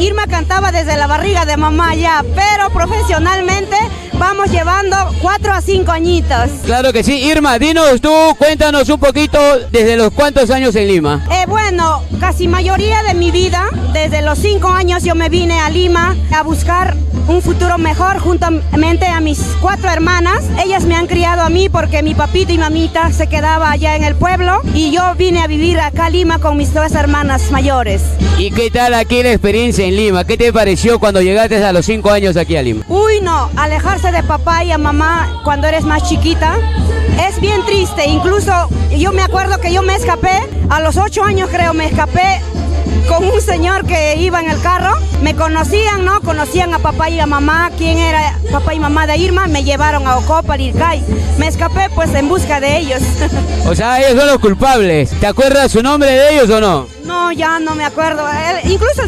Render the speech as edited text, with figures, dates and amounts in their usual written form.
Irma cantaba desde la barriga de mamá ya, pero profesionalmente vamos llevando 4 a 5 añitos. Claro que sí. Irma, dinos tú, cuéntanos un poquito desde los cuántos años en Lima. Bueno, casi mayoría de mi vida, desde los 5 años yo me vine a Lima a buscar un futuro mejor juntamente a mis 4 hermanas. Ellas me han criado a mí porque mi papito y mamita se quedaba allá en el pueblo y yo vine a vivir acá a Lima con mis 2 hermanas mayores. ¿Y qué tal aquí la experiencia en Lima? ¿Qué te pareció cuando llegaste a los 5 años aquí a Lima? Uy, no, alejarse de papá y a mamá cuando eres más chiquita es bien triste. Incluso yo me acuerdo que yo me escapé, a los 8 años creo me escapé con un señor que iba en el carro. Me conocían, ¿no? Conocían a papá y a mamá, quién era papá y mamá de Irma. Me llevaron a Ocopa, Lircay. Me escapé pues en busca de ellos. O sea, ellos son los culpables. ¿Te acuerdas su nombre de ellos o no? No, ya no me acuerdo. Incluso